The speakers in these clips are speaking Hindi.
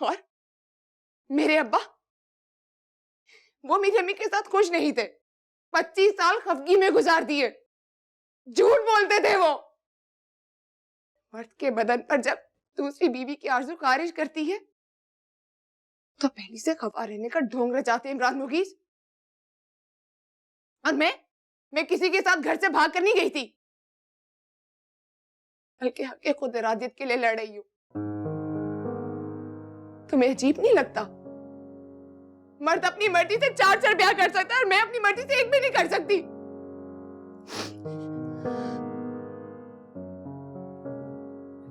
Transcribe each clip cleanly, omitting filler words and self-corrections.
और मेरे अब्बा, वो मेरी अम्मी के साथ खुश नहीं थे। 25 साल खफगी में गुजार दिए। झूठ बोलते थे वो। मर्द के बदन पर जब दूसरी बीवी की आरज़ू खारिज करती है तो पहली से खफा रहने का ढोंग रचाते इमरान मुगीस। और मैं किसी के साथ घर से भाग कर नहीं गई थी, बल्कि हक खुद इरादियत के लिए लड़ रही हूं। तुम्हें अजीब नहीं लगता? मर्द अपनी मर्जी से 4 ब्याह कर सकता है और मैं अपनी मर्जी से एक भी नहीं कर सकती।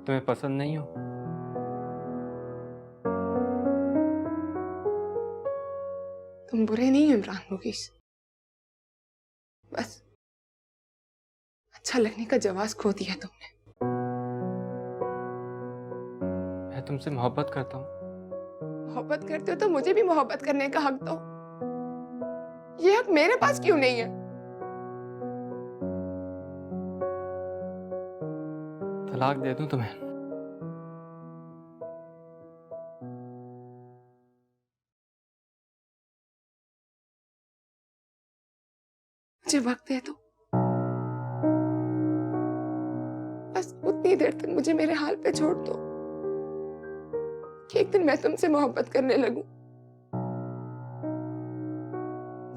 तुम्हें पसंद नहीं हो? तुम बुरे नहीं हो इमरान मुगीस, बस अच्छा लगने का जवाब खो दिया तुमने। मैं तुमसे मोहब्बत करता हूँ। मोहब्बत करते हो तो मुझे भी मोहब्बत करने का हक दो। ये हक मेरे पास क्यों नहीं है? तलाक दे दूं तुम्हें? मुझे वक्त दे दो, बस उतनी देर तक मुझे मेरे हाल पे छोड़ दो कि एक दिन मैं तुमसे मोहब्बत करने लगूं।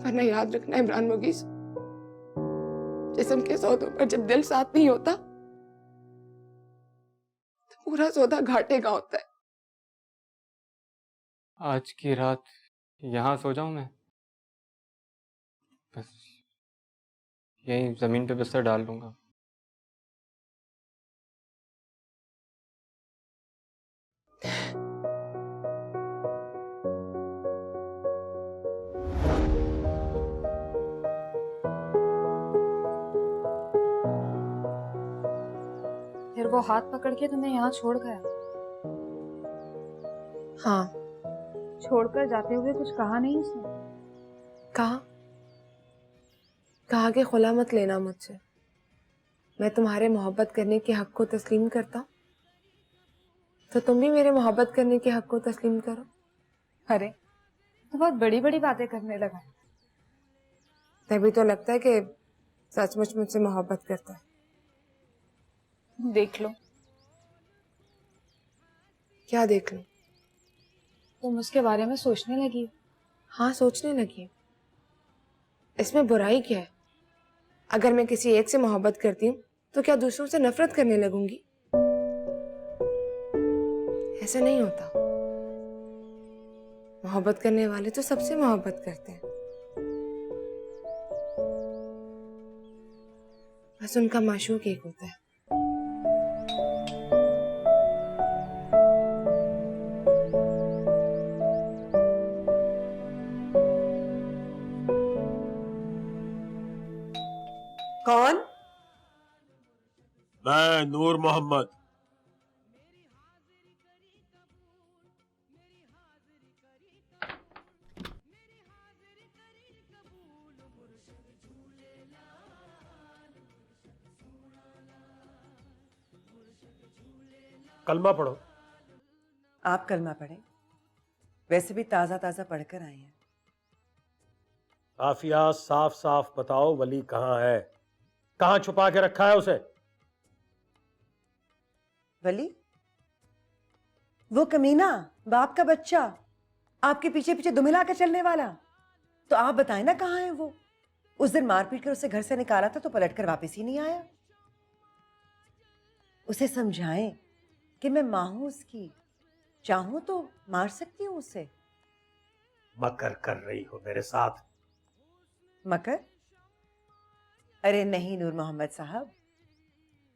वरना याद रखना इमरान मुगीस, जिस्म के सौदों पर जब दिल साथ नहीं होता तो पूरा सौदा घाटे का होता है। आज की रात यहाँ सो जाऊं मैं? बस यहीं जमीन पे बिस्तर डाल लूंगा। फिर वो हाथ पकड़ के तुम्हें यहाँ छोड़ गया? हाँ। छोड़कर जाते हुए कुछ कहा नहीं उसने? कहा कि खुला मत लेना मुझसे। मैं तुम्हारे मोहब्बत करने के हक को तस्लीम करता हूँ, तो तुम भी मेरे मोहब्बत करने के हक को तस्लीम करो। अरे तो बहुत बड़ी बड़ी बातें करने लगा। तभी तो लगता है कि सचमुच मुझसे मोहब्बत करता है। देख लो। क्या देख लूं? तुम उसके बारे में सोचने लगी? हाँ, सोचने लगी। इसमें बुराई क्या है? अगर मैं किसी एक से मोहब्बत करती हूँ तो क्या दूसरों से नफरत करने लगूंगी? ऐसा नहीं होता। मोहब्बत करने वाले तो सबसे मोहब्बत करते हैं, बस उनका माशूक एक होता है। कौन? मैं नूर मोहम्मद। कलमा पढ़ो। आप कलमा पढ़ें? वैसे भी ताजा ताजा पढ़कर आए हैं। आफिया, साफ साफ बताओ, वली कहाँ है? कहाँ छुपा के रखा है उसे? वली? वो कमीना, बाप का बच्चा, आपके पीछे पीछे दुमिला कर चलने वाला। तो आप बताएं ना, कहाँ है वो? उस दिन मारपीट कर उसे घर से निकाला था तो पलटकर वापस ही नहीं आया। उसे समझाएं कि मैं मां हूं उसकी, चाहूं तो मार सकती हूं उसे। मकर कर रही हो मेरे साथ? मकर? अरे नहीं नूर मोहम्मद साहब,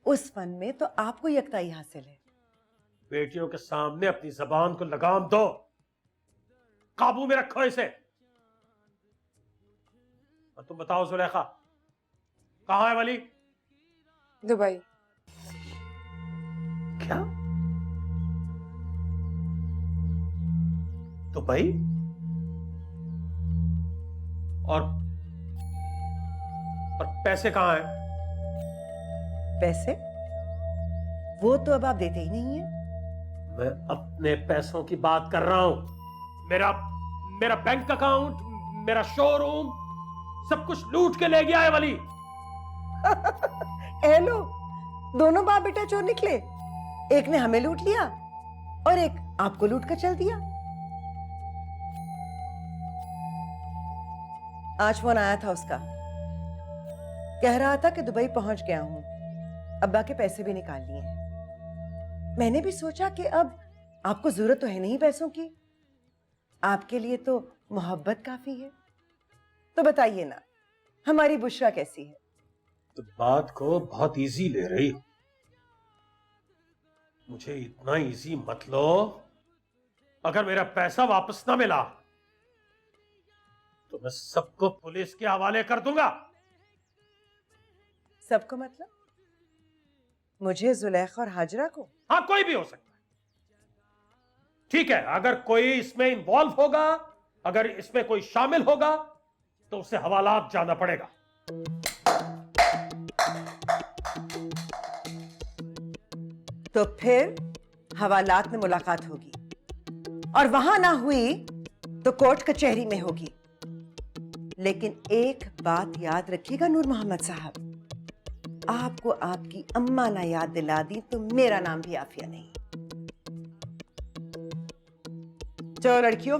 उस फन में तो आपको यकताई हासिल है। बेटियों के सामने अपनी जबान को लगाम दो, काबू में रखो इसे। और तुम बताओ जुलेखा, कहाँ है वली? दुबई। क्या? दुबई? और पैसे कहाँ हैं? पैसे? वो तो अब आप देते ही नहीं हैं। मैं अपने पैसों की बात कर रहा हूं। मेरा मेरा बैंक अकाउंट, मेरा शोरूम, सब कुछ लूट के ले गया है वली। हेलो, दोनों बाप बेटा चोर निकले। एक ने हमें लूट लिया और एक आपको लूट कर चल दिया। आज फोन आया था उसका, कह रहा था कि दुबई पहुंच गया हूं, अब्बा के पैसे भी निकाल लिए हैं। मैंने भी सोचा कि अब आपको जरूरत तो है नहीं पैसों की, आपके लिए तो मोहब्बत काफी है। तो बताइए ना, हमारी बुशरा कैसी है? तो बात को बहुत इजी ले रही हो। मुझे इतना इजी मत लो। अगर मेरा पैसा वापस ना मिला तो मैं सबको पुलिस के हवाले कर दूंगा। सबको मतलब? मुझे, जुलेखा और हाजरा को? हाँ, कोई भी हो सकता है। ठीक है, अगर कोई इसमें इन्वॉल्व होगा, अगर इसमें कोई शामिल होगा, तो उसे हवालात जाना पड़ेगा। तो फिर हवालात में मुलाकात होगी, और वहां ना हुई तो कोर्ट कचहरी में होगी। लेकिन एक बात याद रखिएगा नूर मोहम्मद साहब, आपको आपकी अम्मा ना याद दिला दी तो मेरा नाम भी आफिया नहीं। चलो लड़कियों,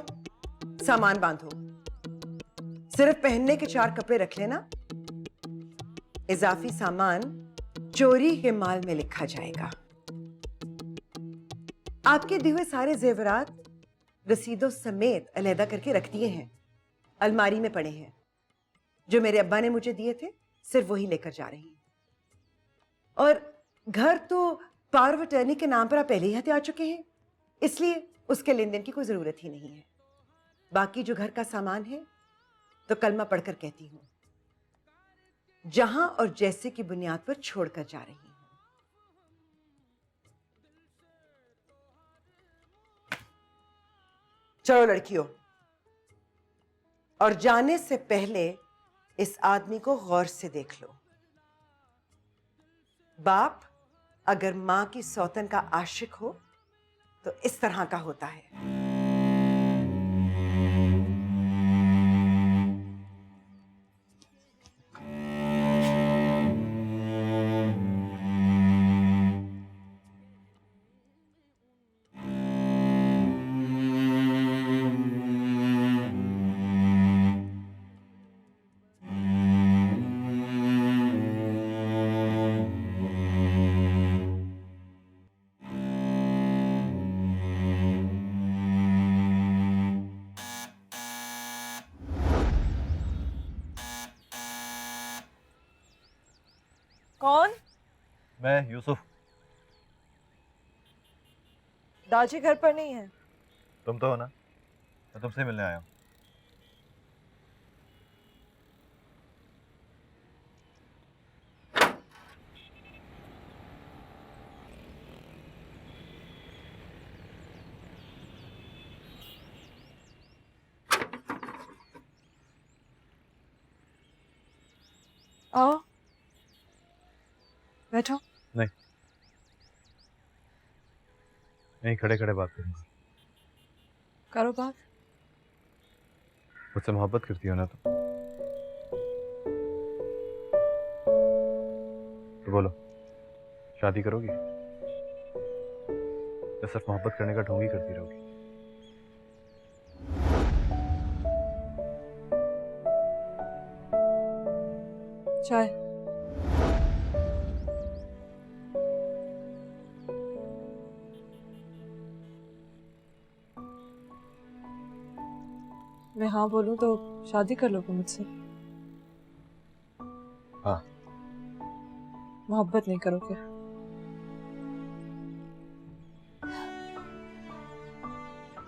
सामान बांधो। सिर्फ पहनने के 4 कपड़े रख लेना, इजाफी सामान चोरी के माल में लिखा जाएगा। आपके दिए हुए सारे जेवरात रसीदों समेत अलहदा करके रख दिए हैं, अलमारी में पड़े हैं। जो मेरे अब्बा ने मुझे दिए थे सिर्फ वही लेकर जा रही हूं। और घर तो पावर ऑफ अटर्नी के नाम पर आप पहले ही हथिया चुके हैं, इसलिए उसके लेन देन की कोई जरूरत ही नहीं है। बाकी जो घर का सामान है तो कलमा पढ़कर कहती हूं, जहां और जैसे की बुनियाद पर छोड़कर जा रही हूं। चलो लड़कियों, और जाने से पहले इस आदमी को गौर से देख लो। बाप अगर मां की सौतन का आशिक हो तो इस तरह का होता है। कौन? मैं यूसुफ। दाजी घर पर नहीं है। तुम तो हो ना, मैं तुमसे मिलने आया हूँ। आओ बैठो। नहीं, यहीं खड़े खड़े बात करूंगा। करो बात। मुझसे मोहब्बत करती हो ना तुम? तो बोलो, शादी करोगी या सिर्फ मोहब्बत करने का ढोंग ही करती रहोगी? चाय। मैं हाँ बोलूं तो शादी कर लोगे मुझसे? हाँ। मोहब्बत नहीं करोगे?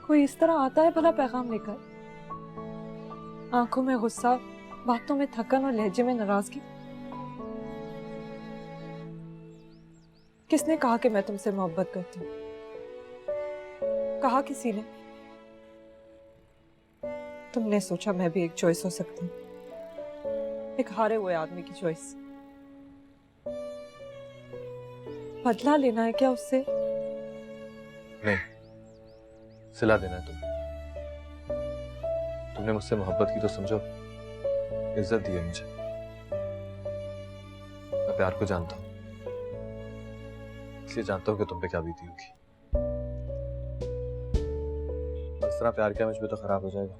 कोई इस तरह आता है भला पैगाम लेकर? आंखों में गुस्सा, बातों में थकन और लहजे में नाराजगी। किसने कहा कि मैं तुमसे मोहब्बत करती हूँ? कहा किसी ने? तुमने सोचा मैं भी एक चॉइस हो सकती हूँ, एक हारे हुए आदमी की चॉइस। बदला लेना है क्या उससे? नहीं, सिला देना है तुम्हें। तुमने मुझसे मोहब्बत की तो समझो इज्जत दी है मुझे। मैं प्यार को जानता हूं, इसलिए जानता हूं कि तुम पे क्या बीती होगी। इस तरह प्यार किया मुझ पे तो खराब हो जाएगा।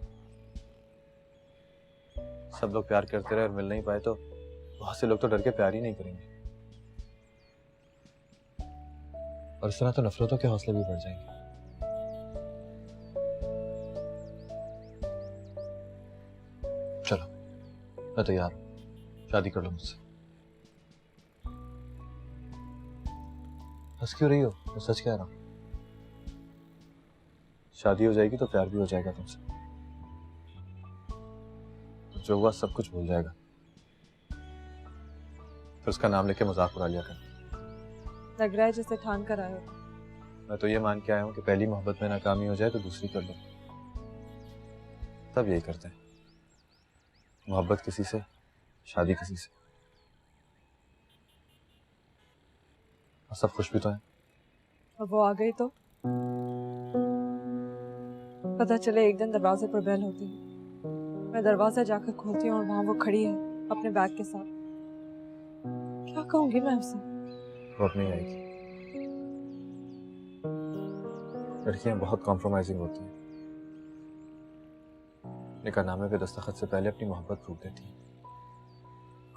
सब लोग प्यार करते रहे और मिल नहीं पाए तो बहुत से लोग तो डर के प्यार ही नहीं करेंगे, और इस तरह तो नफरतों के हौसले भी बढ़ जाएंगे। चलो, मैं तैयार हूं, शादी कर लो मुझसे। हंस क्यों रही हो? मैं सच कह रहा हूं। शादी हो जाएगी तो प्यार भी हो जाएगा तुमसे। जो हुआ सब कुछ भूल जाएगा, फिर उसका नाम लेके मजाक उड़ा लिया कर। लग रहा है जैसे ठान कर आए हो। मैं तो ये मान के आया हूं कि पहली मोहब्बत में नाकामी हो जाए तो दूसरी कर लो। तब यही करते हैं, मोहब्बत किसी से, शादी किसी से, और सब खुश भी तो हैं। अब वो आ गई तो पता चले एक दिन दरवाजे पर बेल होती है, मैं दरवाजा जाकर खोलती हूँ और वहां वो खड़ी है अपने बैग के साथ। क्या कहूंगी मैं उसे? वो अब नहीं आएगी। लड़कियां बहुत कॉम्प्रोमाइजिंग होती हैं। निकाहनामे पे दस्तखत से पहले अपनी मोहब्बत फूक देती हैं।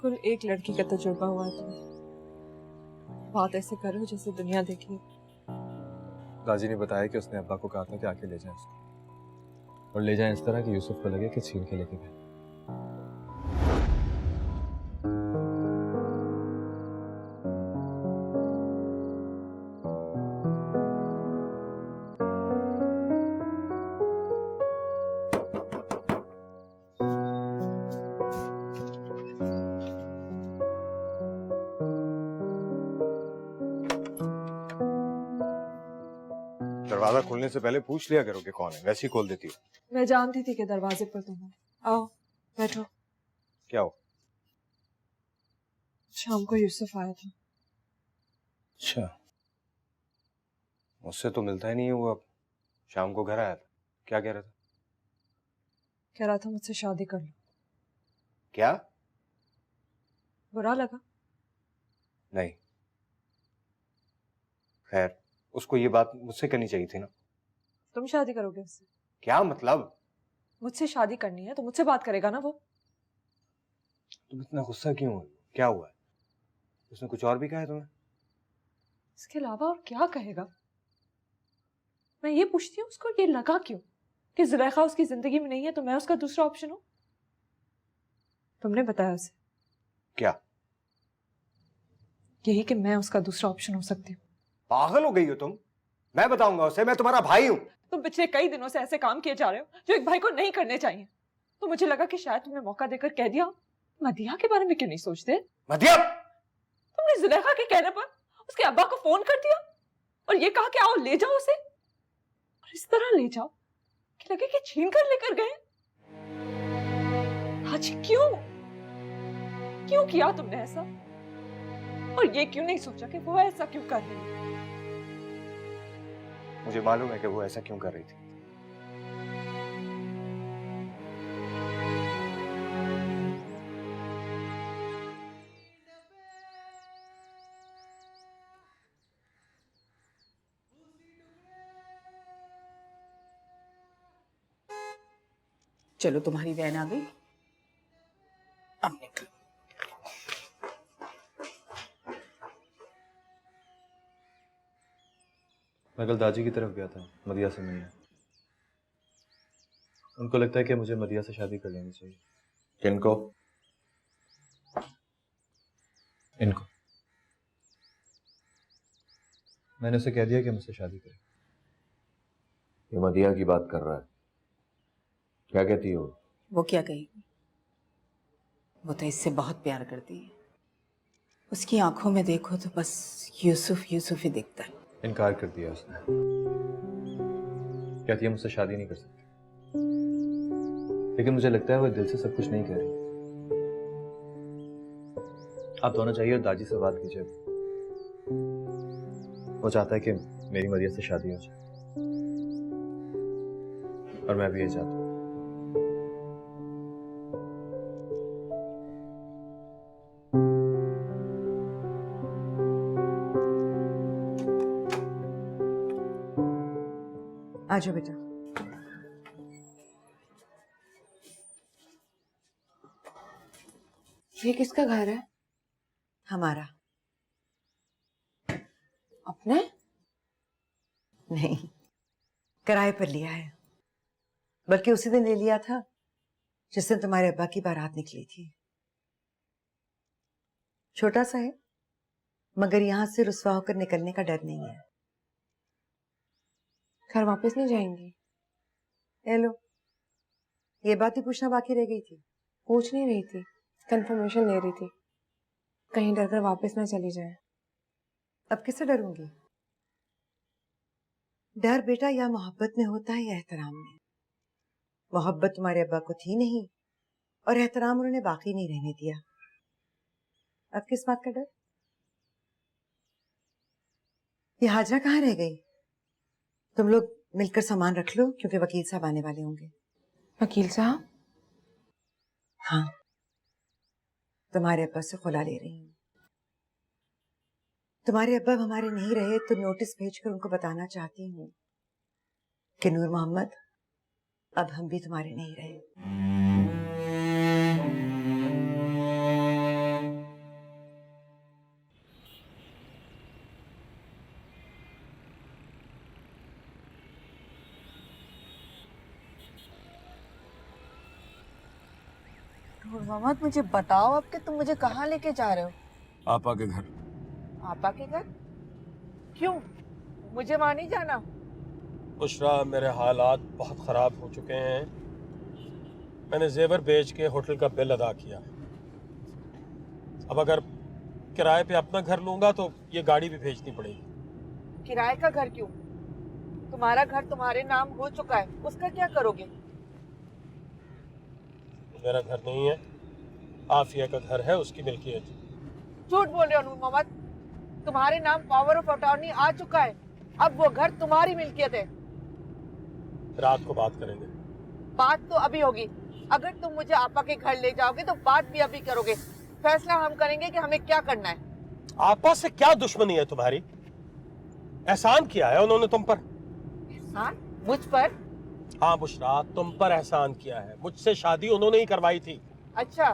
कुल एक लड़की का तजुर्बा हुआ है तुम्हें। बात ऐसे करो जैसे दुनिया देखी। दाजी ने बताया कि उसने अब्बा को कहा था कि आके ले जाए उसको, और ले जाए इस तरह कि यूसुफ को लगे कि छीन के लेके गए। दरवाजा खोलने से पहले पूछ लिया करो कि कौन है, वैसे ही खोल देती हो। मैं जानती थी कि दरवाजे पर तुम हो। आओ बैठो। क्या हो? शाम को यूसुफ आया था। अच्छा, मुझसे तो मिलता ही नहीं है वो। अब शाम को घर आया था, क्या कह रहा था? कह रहा था मुझसे शादी कर लो। क्या? बुरा लगा? नहीं, खैर उसको ये बात मुझसे करनी चाहिए थी ना। तुम शादी करोगे उससे? क्या मतलब? मुझसे शादी करनी है तो मुझसे बात करेगा ना वो। तुम इतना गुस्सा क्यों हो? क्या हुआ है? उसने कुछ और भी कहा है तुम्हें? इसके अलावा और क्या कहेगा? मैं ये पूछती हूँ उसको ये लगा क्यों कि जुलेखा उसकी जिंदगी में नहीं है तो मैं उसका दूसरा ऑप्शन हूँ? तुमने बताया उसे? क्या? यही कि मैं उसका दूसरा ऑप्शन हो सकती हूँ। पागल हो गई हो तुम? मैं बताऊंगा उसे, मैं तुम्हारा भाई हूं। तुम पिछले कई दिनों से ऐसे काम किए जा रहे हो जो एक भाई को नहीं करने चाहिए। तो मुझे लगा कि शायद तुमने मौका देकर कह दिया। मदिया के बारे में क्यों नहीं सोचते? मदिया! तुमने जुलेखा के कहने पर उसके अब्बा को फोन कर दिया और ये कहा कि आओ ले जाओ उसे, और इस तरह ले जाओ कि लगे कि छीन कर लेकर गए। आज क्यों क्यों किया तुमने ऐसा? और ये क्यों नहीं सोचा कि वो ऐसा क्यों कर रही है? मुझे मालूम है कि वो ऐसा क्यों कर रही थी। चलो तुम्हारी वैन आ गई, अब निकलो। मैं कल दाजी की तरफ गया था मदिया से मिलने। उनको लगता है कि मुझे मदिया से शादी कर लेनी चाहिए। किनको? इनको। मैंने उसे कह दिया कि मुझसे शादी करे। ये मदिया की बात कर रहा है, क्या कहती हो? वो क्या कहेगी? वो तो इससे बहुत प्यार करती है। उसकी आंखों में देखो तो बस यूसुफ यूसुफ ही दिखता है। इनकार कर दिया उसने, कहती है मुझसे शादी नहीं कर सकती। लेकिन मुझे लगता है वो दिल से सब कुछ नहीं कह रही। आप दोनों चाहिए दादी से बात कीजिए। वो चाहता है कि मेरी मरिया से शादी हो जाए। और मैं भी ये चाहता हूँ। आ जाओ बेटा। ये किसका घर है? हमारा। अपना? नहीं, किराए पर लिया है। बल्कि उसी दिन ले लिया था जिस दिन तुम्हारे अब्बा की बारात निकली थी। छोटा सा है, मगर यहां से रुसवा होकर निकलने का डर नहीं है। घर वापस नहीं जाएंगी? ए लो, ये बात ही पूछना बाकी रह गई थी। पूछ नहीं रही थी, कंफर्मेशन ले रही थी, कहीं डर कर वापस ना चली जाए। अब किससे डरूंगी? डर बेटा या मोहब्बत में होता है या एहतराम में। मोहब्बत तुम्हारे अब्बा को थी नहीं और एहतराम उन्होंने बाकी नहीं रहने दिया। अब किस बात का डर? ये हाजरा कहाँ रह गई? तुम लोग मिलकर सामान रख लो क्योंकि वकील साहब आने वाले होंगे। वकील साहब? हाँ, तुम्हारे अब्बा से खुला ले रही हूँ। तुम्हारे अब्बा हमारे नहीं रहे तो नोटिस भेजकर उनको बताना चाहती हूँ कि नूर मोहम्मद, अब हम भी तुम्हारे नहीं रहे। मोहम्मद, मुझे बताओ अब कि तुम मुझे कहाँ लेके जा रहे हो? आपा के घर। आपा के घर? क्यों? मुझे वहां नहीं जाना। बुशरा, मेरे हालात बहुत ख़राब हो चुके हैं। मैंने जेवर बेच के होटल का बिल अदा किया। अब अगर किराए पे अपना घर लूंगा तो ये गाड़ी भी भेजनी पड़ेगी। किराए का घर क्यों? तुम्हारा घर तुम्हारे नाम हो चुका है, उसका क्या करोगे? मेरा घर नहीं है, आफिया का घर है, उसकी मिल्कियत। झूठ बोल रहे हो नूर मोहम्मद। तुम्हारे नाम पावर ऑफ अटॉर्नी आ चुका है, अब वो घर तुम्हारी मिल्कियत है। रात को बात करेंगे। बात तो अभी होगी। अगर तुम मुझे आपा के घर ले जाओगे तो बात भी अभी करोगे। फैसला हम करेंगे कि हमें क्या करना है। आपा से क्या दुश्मनी है तुम्हारी? एहसान किया है उन्होंने तुम पर। एहसान? मुझ पर? हाँ बुशरा, तुम पर एहसान किया है। मुझसे शादी उन्होंने ही करवाई थी। अच्छा,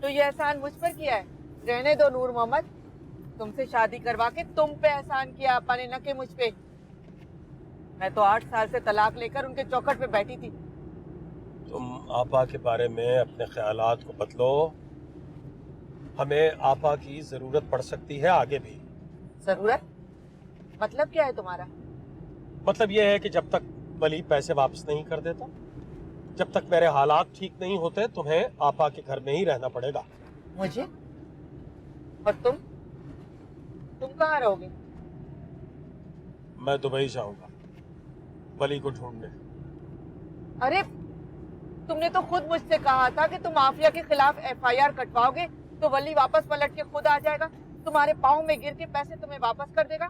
तो ये एहसान मुझ पर किया है? रहने दो नूर मोहम्मद, तुमसे शादी करवा के तुम पे एहसान किया आपा ने, न कि मुझ पे। मैं तो 8 साल से तलाक लेकर उनके चौखट पे बैठी थी। तुम आपा के बारे में अपने ख्यालात को बदलो। हमें आपा की जरूरत पड़ सकती है आगे भी। जरूरत? मतलब क्या है तुम्हारा? मतलब यह है कि जब तक वली पैसे वापस नहीं कर देता, जब तक मेरे हालात ठीक नहीं होते, तुम्हें आपा के घर में ही रहना पड़ेगा। मुझे? और तुम कहाँ रहोगे? मैं दुबई जाऊंगा वली को ढूंढने। अरे, तुमने तो खुद मुझसे कहा था कि तुम आफिया के खिलाफ FIR कटवाओगे तो वली वापस पलट के खुद आ जाएगा, तुम्हारे पाँव में गिर के पैसे तुम्हें वापस कर देगा।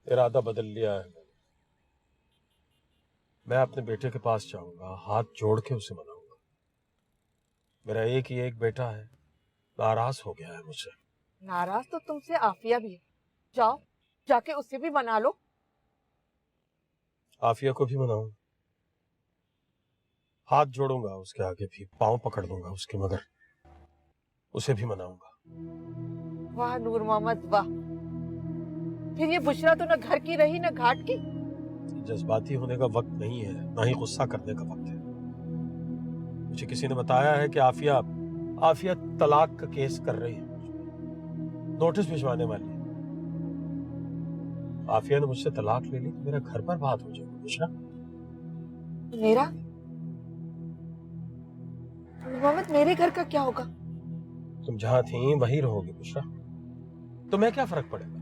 इरादा बदल लिया है। मैं अपने बेटे के पास जाऊंगा, हाथ जोड़ के उसे मनाऊंगा। मेरा एक ही एक बेटा है, नाराज हो गया है मुझसे। नाराज तो तुमसे आफिया भी है। जाओ, जाके उससे भी मना लो। आफिया को भी मनाऊं, हाथ जोड़ूंगा उसके आगे भी, पांव पकड़ दूंगा उसके, मगर उसे भी मनाऊंगा। वाह नूर मोहम्मद वाह। फिर ये बुशरा तो न घर की रही न घाट की। जज्बाती होने का वक्त नहीं है, ना ही गुस्सा करने का वक्त है। मुझे किसी ने बताया है कि आफिया तलाक का केस कर रही है, नोटिस भिजवाने वाली है। आफिया ने मुझसे तलाक ले ली तो मेरा घर बर्बाद हो जाएगा बुशरा। मेरा? मोहम्मद, मेरे घर का क्या होगा? तुम जहां थी वहीं रहोगी बुशरा। तुम्हें क्या फर्क पड़ेगा?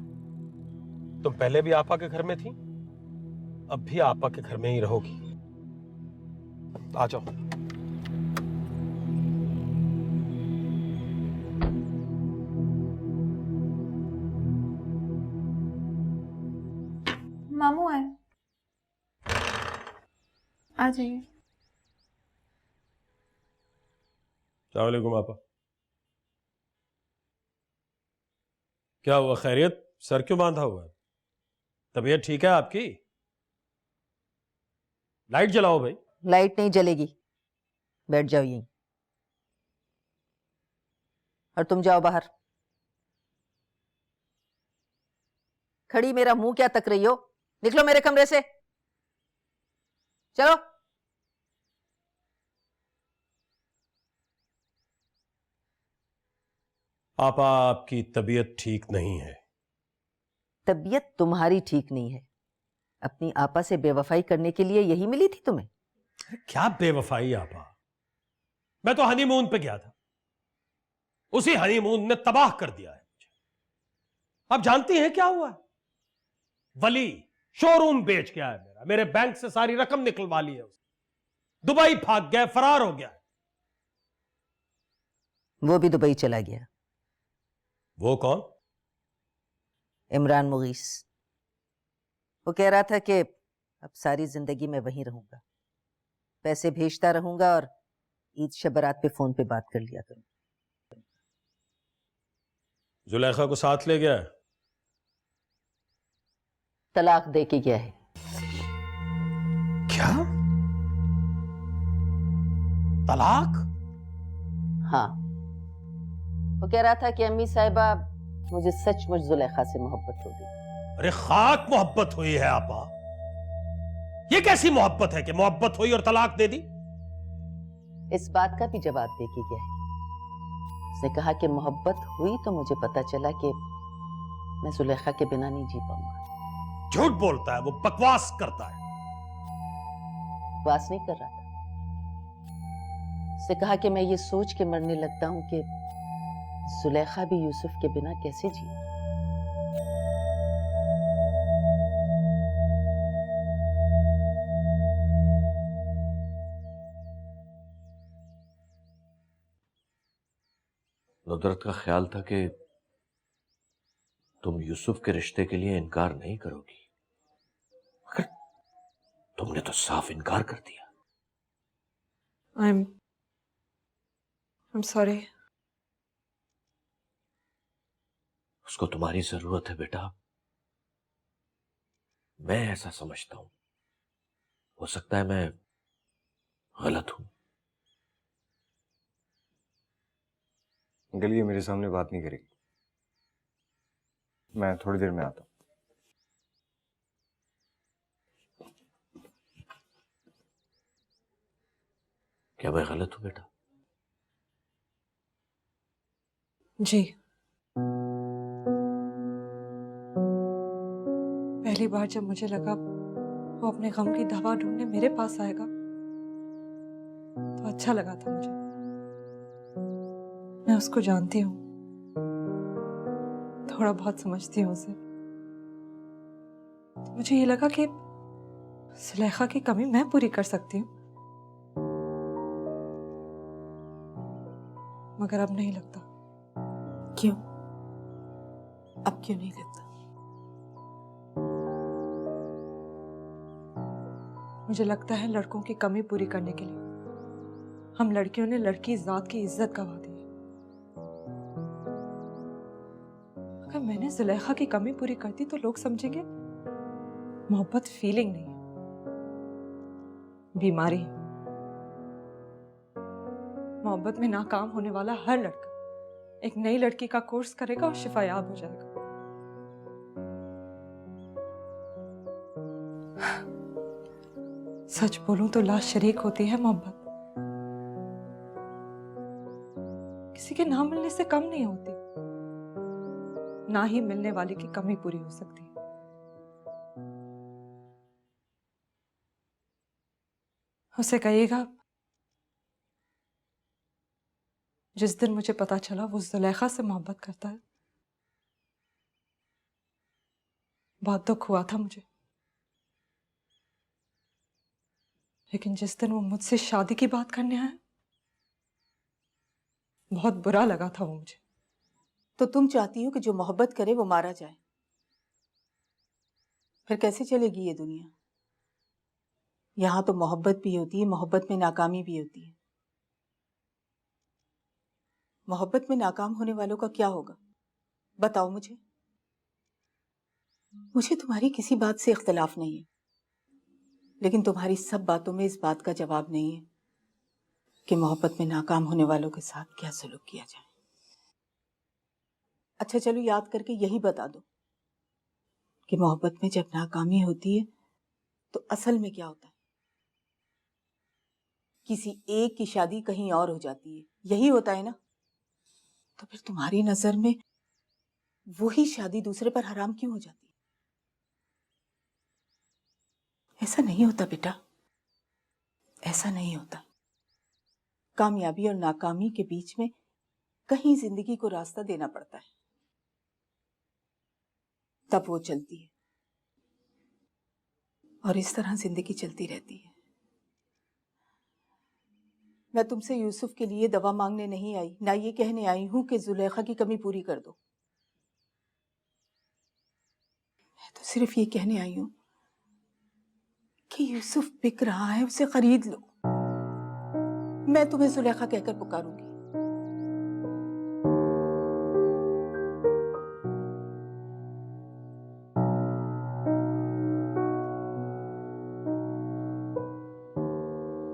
तुम पहले भी आपा के घर में थी, अब भी आपा के घर में ही रहोगी। आ जाओ। मामू आए, आ जाइए। अस्सलाम वालेकुम आपा। क्या हुआ, खैरियत? सर क्यों बांधा हुआ है? तबीयत ठीक है आपकी? लाइट जलाओ भाई। लाइट नहीं जलेगी, बैठ जाओ यहीं। और तुम जाओ बाहर। खड़ी मेरा मुंह क्या तक रही हो? निकलो मेरे कमरे से, चलो। आपा, आपकी तबीयत ठीक नहीं है। तबीयत तुम्हारी ठीक नहीं है। अपनी आपा से बेवफाई करने के लिए यही मिली थी तुम्हें? क्या बेवफाई आपा, मैं तो हनीमून पे गया था, उसी हनीमून ने तबाह कर दिया है मुझे। आप जानती हैं क्या हुआ है? वली शोरूम बेच के आया मेरे बैंक से सारी रकम निकलवा ली है उसने, दुबई भाग गया, फरार हो गया है। वो भी दुबई चला गया। वो कौन? इमरान मुगीस। वो कह रहा था कि अब सारी जिंदगी मैं वहीं रहूंगा, पैसे भेजता रहूंगा और ईद शब बारात पे फोन पे बात कर लिया करूंगा। जुलेखा को साथ ले गया है? तलाक दे के गया है। क्या? तलाक? हाँ, वो कह रहा था कि अम्मी साहिबा, मुझे सचमुच जुलेखा से मोहब्बत हो गई। अरे खाक मोहब्बत हुई है आपा, ये कैसी मोहब्बत है कि मोहब्बत हुई और तलाक दे दी? इस बात का भी जवाब दे के गया है। उसने कहा कि मोहब्बत हुई तो मुझे पता चला कि मैं जुलेखा के बिना नहीं जी पाऊंगा। झूठ बोलता है वो, बकवास करता है। बकवास नहीं कर रहा था। उसने कहा कि मैं ये सोच के मरने लगता हूं कि जुलेखा भी यूसुफ के बिना कैसे जी। नुदरत का ख्याल था कि तुम यूसुफ के रिश्ते के लिए इनकार नहीं करोगी, मगर तुमने तो साफ इनकार कर दिया। I'm sorry. उसको तुम्हारी जरूरत है बेटा, मैं ऐसा समझता हूं। हो सकता है मैं गलत हूं। अंकल, ये मेरे सामने बात नहीं करेगी। मैं थोड़ी देर में आता हूं। क्या मैं गलत हूं बेटा? जी, पहली बार जब मुझे लगा वो अपने गम की दवा ढूंढने मेरे पास आएगा तो अच्छा लगा था मुझे। मैं उसको जानती हूँ, थोड़ा बहुत समझती हूँ उसे। तो मुझे ये लगा कि सुलेखा की कमी मैं पूरी कर सकती हूँ, मगर अब नहीं लगता। क्यों? अब क्यों नहीं लगता? मुझे लगता है लड़कों की कमी पूरी करने के लिए हम लड़कियों ने लड़की जात की इज्जत गवा दी है। अगर मैंने जुलेखा की कमी पूरी कर दी तो लोग समझेंगे मोहब्बत फीलिंग नहीं है, बीमारी है। मोहब्बत में नाकाम होने वाला हर लड़का एक नई लड़की का कोर्स करेगा और शिफायाब हो जाएगा। सच बोलूं तो ला शरीक होती है मोहब्बत, किसी के ना मिलने से कम नहीं होती, ना ही मिलने वाले की कमी पूरी हो सकती है। उसे कहिएगा जिस दिन मुझे पता चला वो जुलेखा से मोहब्बत करता है, बहुत दुख हुआ था मुझे, लेकिन जिस दिन वो मुझसे शादी की बात करने आया बहुत बुरा लगा था वो मुझे। तो तुम चाहती हो कि जो मोहब्बत करे वो मारा जाए? फिर कैसे चलेगी ये दुनिया? यहाँ तो मोहब्बत भी होती है, मोहब्बत में नाकामी भी होती है। मोहब्बत में नाकाम होने वालों का क्या होगा, बताओ मुझे। मुझे तुम्हारी किसी बात से इख्तिलाफ नहीं है, लेकिन तुम्हारी सब बातों में इस बात का जवाब नहीं है कि मोहब्बत में नाकाम होने वालों के साथ क्या सलूक किया जाए। अच्छा चलो याद करके यही बता दो कि मोहब्बत में जब नाकामी होती है तो असल में क्या होता है? किसी एक की शादी कहीं और हो जाती है, यही होता है ना? तो फिर तुम्हारी नजर में वही शादी दूसरे पर हराम क्यों हो जाती है? ऐसा नहीं होता बेटा, ऐसा नहीं होता। कामयाबी और नाकामी के बीच में कहीं जिंदगी को रास्ता देना पड़ता है, तब वो चलती है। और इस तरह जिंदगी चलती रहती है। मैं तुमसे यूसुफ के लिए दवा मांगने नहीं आई, ना ये कहने आई हूं कि जुलेखा की कमी पूरी कर दो। मैं तो सिर्फ ये कहने आई हूं कि यूसुफ बिक रहा है, उसे खरीद लो। मैं तुम्हें जुलेखा कहकर पुकारूंगी।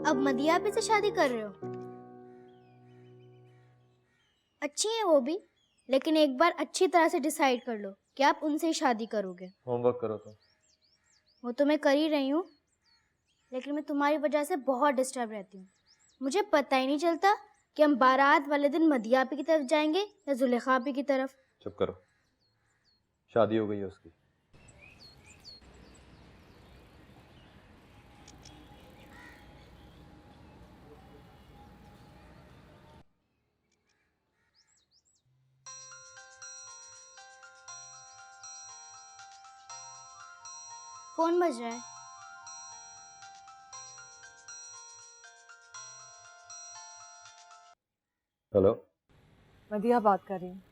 अब मदिया भी से शादी कर रहे हो? अच्छी है वो भी, लेकिन एक बार अच्छी तरह से डिसाइड कर लो कि आप उनसे ही शादी करोगे। होमवर्क करो तो। वो तो मैं कर ही रही हूँ, लेकिन मैं तुम्हारी वजह से बहुत डिस्टर्ब रहती हूँ। मुझे पता ही नहीं चलता कि हम बारात वाले दिन मदिया आपी की तरफ जाएंगे या जुलेखा आपी की तरफ। चुप करो, शादी हो गई है उसकी। फोन बज रहा है। हेलो। मदिया बात कर रही हूँ।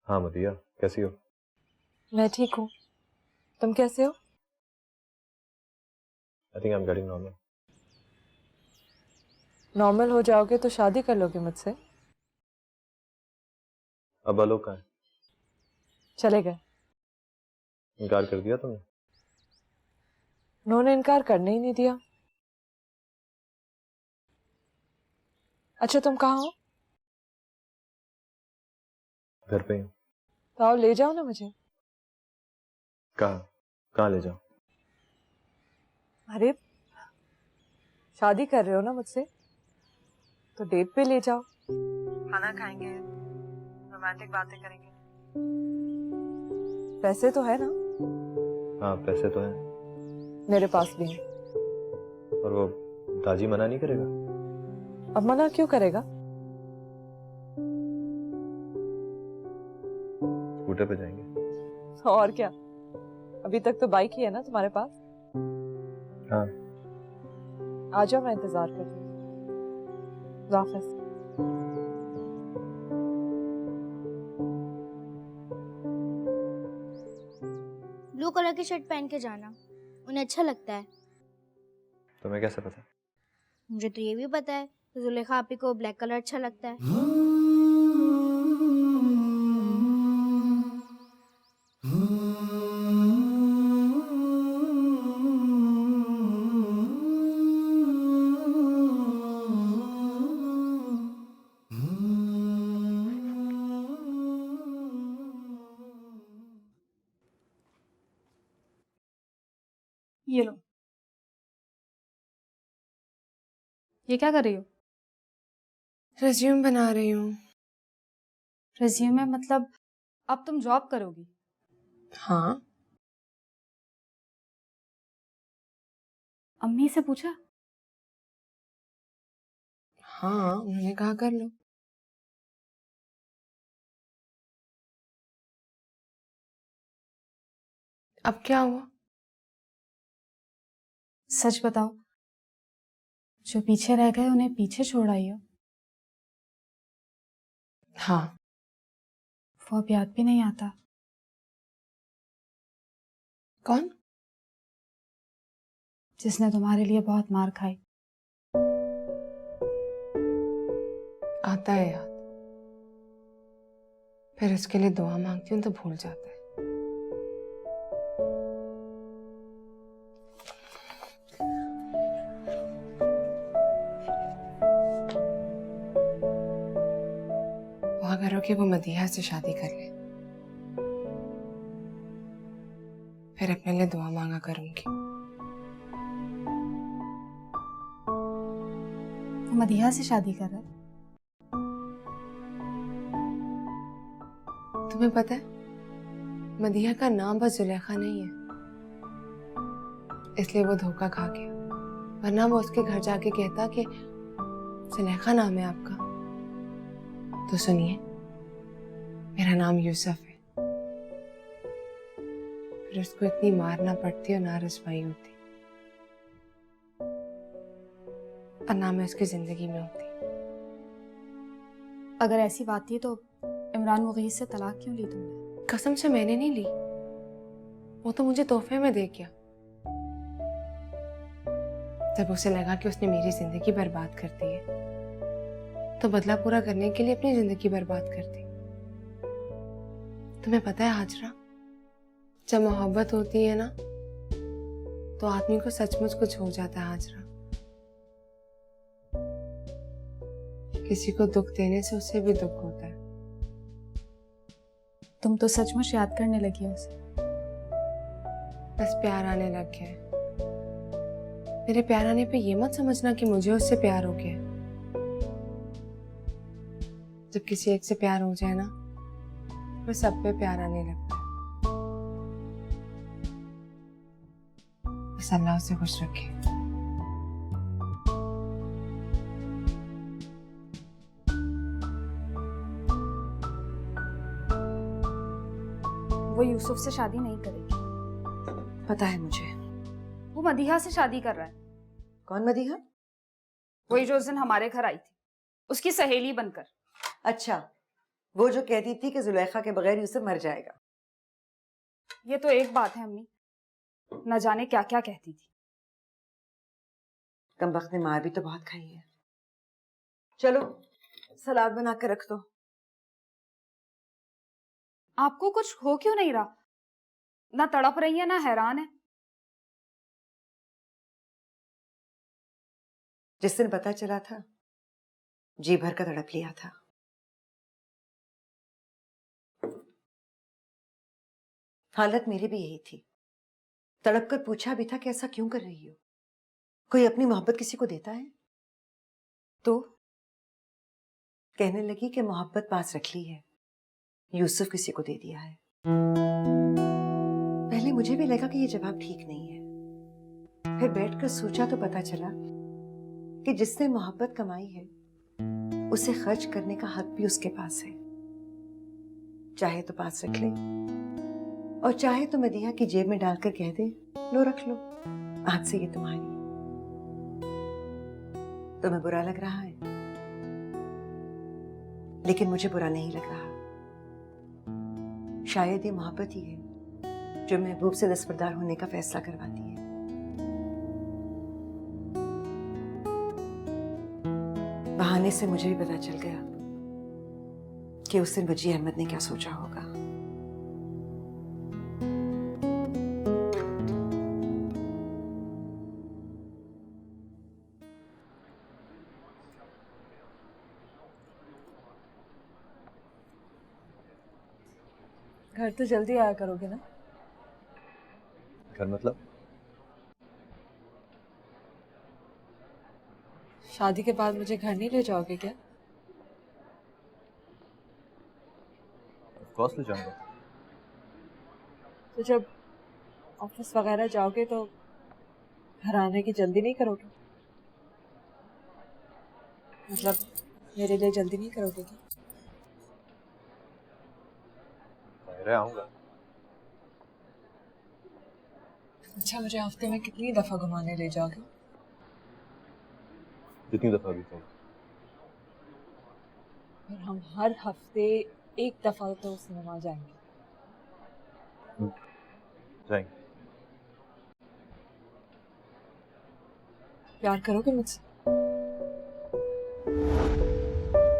हाँ मदिया, कैसी हो? मैं ठीक हूँ, तुम कैसे हो? I think I am getting normal. Normal हो जाओगे तो शादी कर लोगे मुझसे? अब आलोक कहाँ है? चले गए। इनकार कर दिया तुमने? उन्होंने इनकार करने ही नहीं दिया। अच्छा तुम कहाँ हो? घर पे ही हूँ। तो आओ ले जाओ ना मुझे। कहाँ कहाँ ले जाओ? अरे शादी कर रहे हो ना मुझसे, तो डेट पे ले जाओ। खाना खाएंगे, रोमांटिक बातें करेंगे। पैसे तो है ना? हाँ पैसे तो हैं। मेरे पास भी है। और वो दाजी मना नहीं करेगा? अब मना क्यों करेगा? स्कूटर पे जाएंगे। और क्या, अभी तक तो बाइक ही है ना तुम्हारे पास। हाँ आ जाओ, मैं इंतजार कर रही हूँ। वापस। ब्लू कलर की शर्ट पहन के जाना, उन्हें अच्छा लगता है। तुम्हें कैसे पता? मुझे तो ये भी पता है कि जुलेखा आपी को ब्लैक कलर अच्छा लगता है। ये लो। ये क्या कर रही हो? रिज्यूम बना रही हूँ। रिज्यूमे मतलब अब तुम जॉब करोगी? हाँ। अम्मी से पूछा? हाँ, उन्होंने कहा कर लो। अब क्या हुआ? सच बताओ, जो पीछे रह गए उन्हें पीछे छोड़ आई हो? हाँ। वो अब याद भी नहीं आता। कौन? जिसने तुम्हारे लिए बहुत मार खाई। आता है याद, फिर उसके लिए दुआ मांगती हूँ तो भूल जाता है। दुआ करो कि वो मदीहा से शादी कर ले, फिर अपने लिए दुआ मांगा करूंगी। वो मदीहा से शादी कर रहा है? तुम्हें पता है, मदीहा का नाम बस जुलेखा नहीं है, इसलिए वो धोखा खा गया। वरना वो उसके घर जाके कहता कि जुलेखा नाम है आपका। तो सुनिए, मेरा नाम यूसुफ है। फिर उसको इतनी मार ना पड़ती और ना रसवाई होती, और ना मैं उसकी जिंदगी में होती। अगर ऐसी बात थी तो इमरान मुगीस से तलाक क्यों ली तुमने? कसम से मैंने नहीं ली, वो तो मुझे तोहफे में दे गया। जब उसे लगा कि उसने मेरी जिंदगी बर्बाद कर दी है, तो बदला पूरा करने के लिए अपनी जिंदगी बर्बाद कर दी। तुम्हें पता है हाजरा, जब मोहब्बत होती है ना, तो आदमी को सचमुच कुछ हो जाता है हाजरा। किसी को दुख देने से उसे भी दुख होता है। तुम तो सचमुच याद करने लगी हो उसे। बस प्यार आने लग गया है। मेरे प्यार आने पे ये मत समझना कि मुझे उससे प्यार हो गया है। जब किसी एक से प्यार हो जाए ना, फिर सब पे प्यार आने लगता है। बस अल्लाह उसे खुश रखे। वो यूसुफ से शादी नहीं करेगी। पता है मुझे। वो मदीहा से शादी कर रहा है। कौन मदीहा? वही जो उस दिन हमारे घर आई थी, उसकी सहेली बनकर। अच्छा, वो जो कहती थी कि जुलेखा के बगैर यूसुफ मर जाएगा। ये तो एक बात है अम्मी, न जाने क्या क्या कहती थी। कमबख्त ने मार भी तो बहुत खाई है। चलो सलाद बना कर रख दो। आपको कुछ हो क्यों नहीं रहा? ना तड़प रही है ना हैरान है। जिस दिन पता चला था, जी भर का तड़प लिया था। हालत मेरी भी यही थी। तड़प कर पूछा भी था कि ऐसा क्यों कर रही हो? कोई अपनी मोहब्बत किसी को देता है? तो कहने लगी कि मोहब्बत पास रख ली है, यूसुफ किसी को दे दिया है। पहले मुझे भी लगा कि ये जवाब ठीक नहीं है। फिर बैठकर सोचा तो पता चला कि जिसने मोहब्बत कमाई है, उसे खर्च करने का हक भी उसके पास है। चाहे तो पास रख ले, और चाहे तो मदीहा की जेब में डालकर कह दे, लो रख लो, आज से ये तुम्हारी। तुम्हें बुरा लग रहा है, लेकिन मुझे बुरा नहीं लग रहा। शायद ये मोहब्बत ही है जो महबूब से दस्तबरदार होने का फैसला करवाती है। बहाने से मुझे भी पता चल गया कि उस दिन वजी अहमद ने क्या सोचा होगा। घर तो जल्दी आया करोगे ना? घर मतलब? शादी के बाद मुझे घर नहीं ले जाओगे क्या? ऑफ कोर्स ले जाऊंगा। तो जब ऑफिस वगैरह जाओगे तो घर आने की जल्दी नहीं करोगे? मतलब मेरे लिए जल्दी नहीं करोगे क्या? अरे आऊंगा। अच्छा, मुझे हफ्ते में कितनी दफा घुमाने ले जाओगे? कितनी दफा भी तुम? और हम हर हफ्ते एक दफा तो सिनेमा जाएंगे। जाएंगे। प्यार करोगे मुझसे?